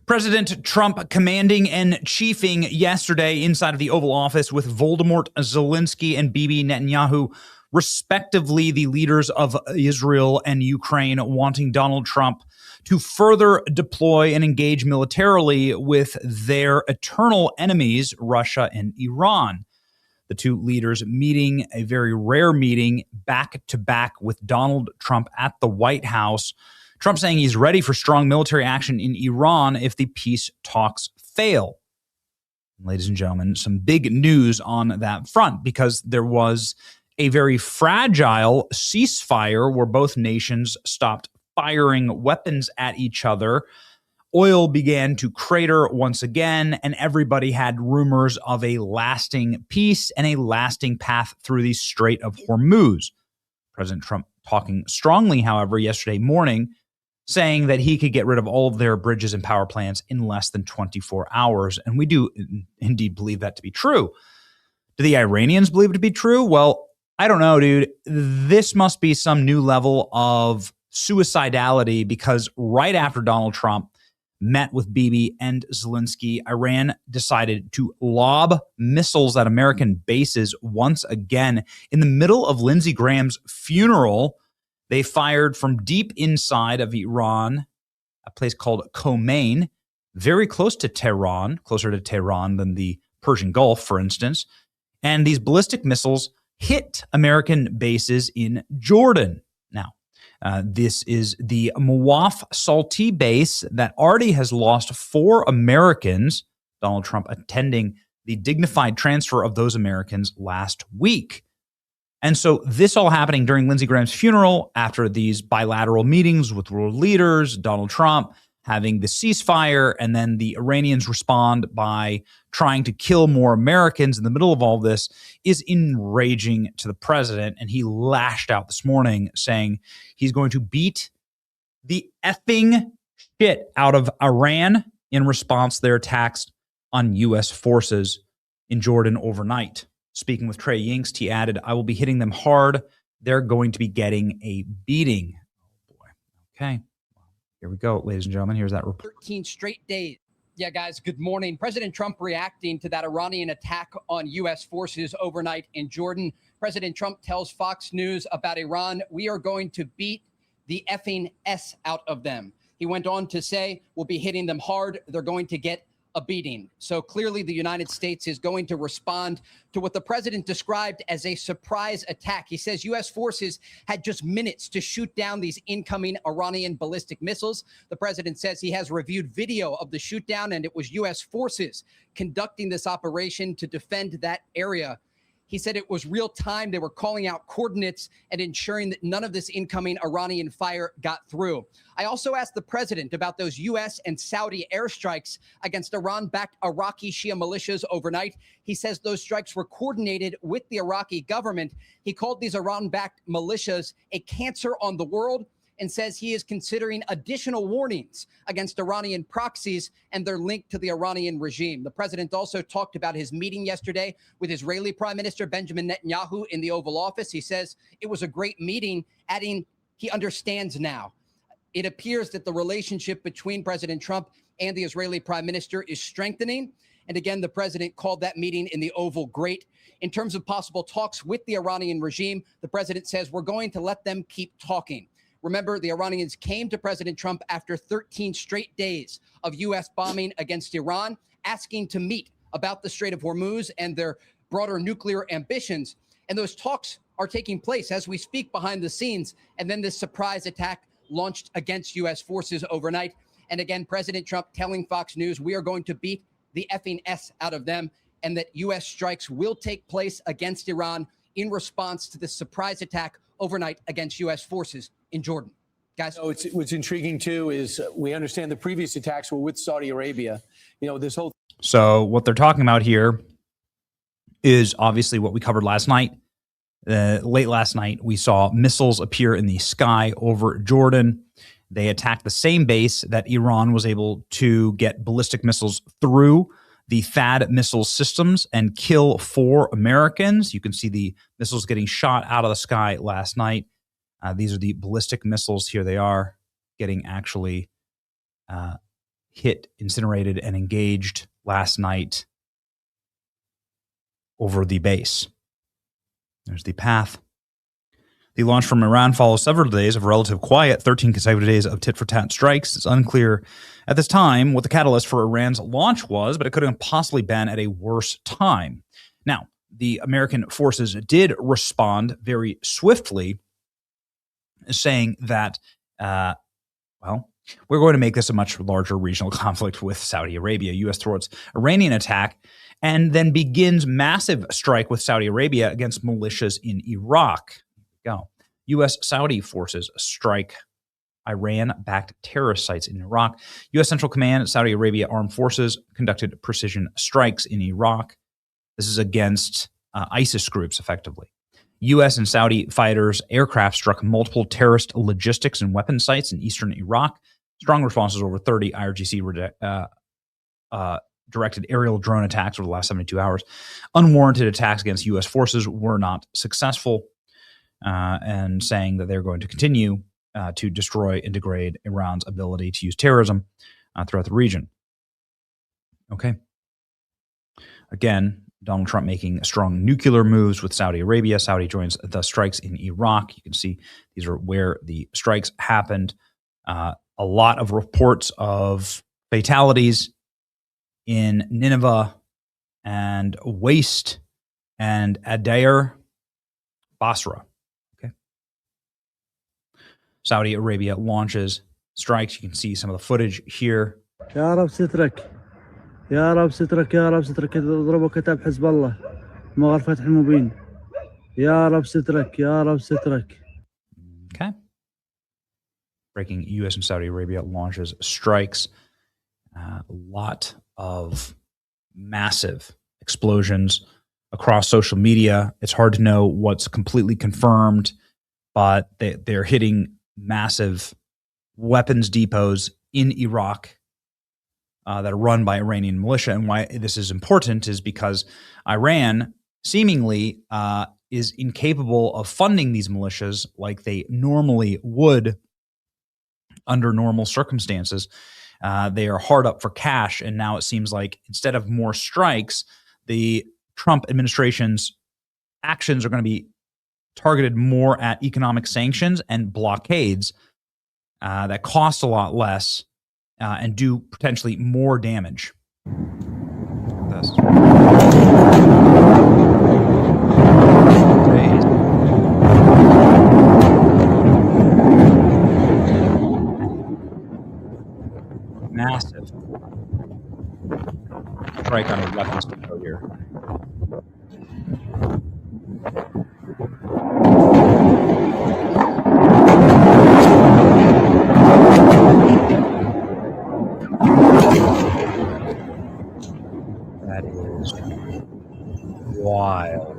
President Trump commanding and chiefing yesterday inside of the Oval Office with Volodymyr Zelensky and Bibi Netanyahu, respectively, the leaders of Israel and Ukraine, wanting Donald Trump to further deploy and engage militarily with their eternal enemies, Russia and Iran. The two leaders meeting, a very rare meeting, back to back with Donald Trump at the White House. Trump saying he's ready for strong military action in Iran if the peace talks fail. Ladies and gentlemen, some big news on that front, because there was a very fragile ceasefire where both nations stopped firing weapons at each other. Oil began to crater once again, and everybody had rumors of a lasting peace and a lasting path through the Strait of Hormuz. President Trump talking strongly, however, yesterday morning, saying that he could get rid of all of their bridges and power plants in less than 24 hours. And we do indeed believe that to be true. Do the Iranians believe it to be true? Well, I don't know, dude. This must be some new level of suicidality, because right after Donald Trump met with Bibi and Zelensky, Iran decided to lob missiles at American bases once again. In the middle of Lindsey Graham's funeral, they fired from deep inside of Iran, a place called Khomeini, very close to Tehran, closer to Tehran than the Persian Gulf, for instance. And these ballistic missiles hit American bases in Jordan. Now, this is the Mawaf Salti base that already has lost 4 Americans, Donald Trump attending the dignified transfer of those Americans last week. And so this all happening during Lindsey Graham's funeral, after these bilateral meetings with world leaders, Donald Trump having the ceasefire, and then the Iranians respond by trying to kill more Americans in the middle of all this, is enraging to the president. And he lashed out this morning saying he's going to beat the effing shit out of Iran in response to their attacks on U.S. forces in Jordan overnight. Speaking with Trey Yingst, he added, "I will be hitting them hard. They're going to be getting a beating." Oh, boy. Okay. Here we go, ladies and gentlemen. Here's that report. 13 straight days. Yeah, guys, good morning. President Trump reacting to that Iranian attack on U.S. forces overnight in Jordan. President Trump tells Fox News about Iran, "We are going to beat the effing S out of them." He went on to say, "We'll be hitting them hard. They're going to get a beating." So clearly the United States is going to respond to what the president described as a surprise attack. He says U.S. forces had just minutes to shoot down these incoming Iranian ballistic missiles. The president says he has reviewed video of the shoot down, and it was U.S. forces conducting this operation to defend that area. He said it was real time. They were calling out coordinates and ensuring that none of this incoming Iranian fire got through. I also asked the president about those U.S. and Saudi airstrikes against Iran-backed Iraqi Shia militias overnight. He says those strikes were coordinated with the Iraqi government. He called these Iran-backed militias a cancer on the world, and says he is considering additional warnings against Iranian proxies and their link to the Iranian regime. The president also talked about his meeting yesterday with Israeli Prime Minister Benjamin Netanyahu in the Oval Office. He says it was a great meeting, adding he understands now. It appears that the relationship between President Trump and the Israeli Prime Minister is strengthening. And again, the president called that meeting in the Oval great. In terms of possible talks with the Iranian regime, the president says we're going to let them keep talking. Remember, the Iranians came to President Trump after 13 straight days of U.S. bombing against Iran, asking to meet about the Strait of Hormuz and their broader nuclear ambitions. And those talks are taking place as we speak behind the scenes. And then this surprise attack launched against U.S. forces overnight. And again, President Trump telling Fox News, we are going to beat the effing S out of them, and that U.S. strikes will take place against Iran in response to this surprise attack overnight against U.S. forces in Jordan. Guys? So what's intriguing, too, is we understand the previous attacks were with Saudi Arabia. You know, this whole... So what they're talking about here is obviously what we covered last night. Late last night, we saw missiles appear in the sky over Jordan. They attacked the same base that Iran was able to get ballistic missiles through, the THAAD missile systems, and kill 4 Americans. You can see the missiles getting shot out of the sky last night. These are the ballistic missiles. Here they are getting actually hit, incinerated, and engaged last night over the base. There's the path. The launch from Iran follows several days of relative quiet, 13 consecutive days of tit-for-tat strikes. It's unclear at this time what the catalyst for Iran's launch was, but it could have possibly been at a worse time. Now, the American forces did respond very swiftly, saying that, we're going to make this a much larger regional conflict with Saudi Arabia. U.S. thwarts Iranian attack and then begins massive strike with Saudi Arabia against militias in Iraq. Go. U.S. Saudi forces strike Iran-backed terrorist sites in Iraq. U.S. Central Command, Saudi Arabia Armed Forces conducted precision strikes in Iraq. This is against ISIS groups, effectively. U.S. and Saudi fighters' aircraft struck multiple terrorist logistics and weapon sites in eastern Iraq. Strong responses over 30 IRGC directed aerial drone attacks over the last 72 hours. Unwarranted attacks against U.S. forces were not successful, and saying that they're going to continue to destroy and degrade Iran's ability to use terrorism throughout the region. Okay. Again, Donald Trump making strong nuclear moves with Saudi Arabia. Saudi joins the strikes in Iraq. You can see these are where the strikes happened. A lot of reports of fatalities in Nineveh and Waste and Adair, Basra. Okay. Saudi Arabia launches strikes. You can see some of the footage here. يا رب سترك يا رب سترك يا رب سترك ضربوا كتاب حزب الله مغار فتح المبين يا رب سترك يا رب سترك. Okay. Breaking U.S. and Saudi Arabia launches strikes. A lot of massive explosions across social media. It's hard to know what's completely confirmed, but they're hitting massive weapons depots in Iraq that are run by Iranian militia. And why this is important is because Iran seemingly is incapable of funding these militias like they normally would under normal circumstances. They are hard up for cash, and now it seems like instead of more strikes, the Trump administration's actions are going to be targeted more at economic sanctions and blockades that cost a lot less and do potentially more damage. This. Massive strike on a weapons depot here. That is wild.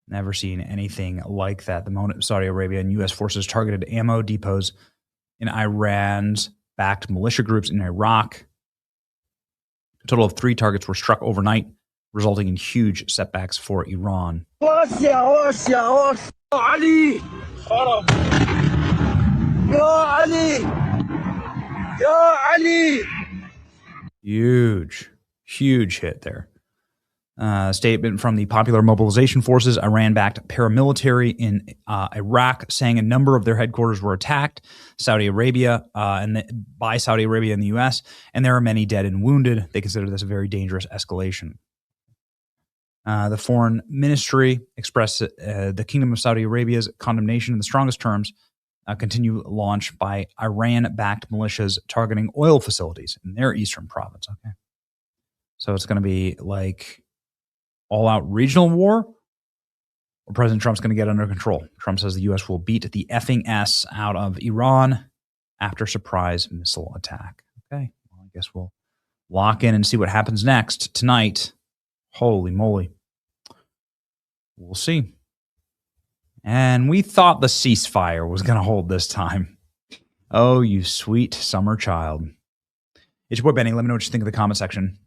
Never seen anything like that. The moment Saudi Arabia and U.S. forces targeted ammo depots in Iran's backed militia groups in Iraq. A total of 3 targets were struck overnight, resulting in huge setbacks for Iran. Huge hit there. Statement from the Popular Mobilization Forces, Iran-backed paramilitary in Iraq, saying a number of their headquarters were attacked. Saudi Arabia by Saudi Arabia and the U.S., and there are many dead and wounded. They consider this a very dangerous escalation. The Foreign Ministry expressed the Kingdom of Saudi Arabia's condemnation in the strongest terms. Continue launch by Iran-backed militias targeting oil facilities in their eastern province. Okay, so it's going to be like all-out regional war, or President Trump's going to get under control. Trump says the U.S. will beat the effing S out of Iran after surprise missile attack. Okay, well, I guess we'll lock in and see what happens next tonight. Holy moly. We'll see. And we thought the ceasefire was going to hold this time. Oh, you sweet summer child. It's your boy Benny. Let me know what you think in the comment section.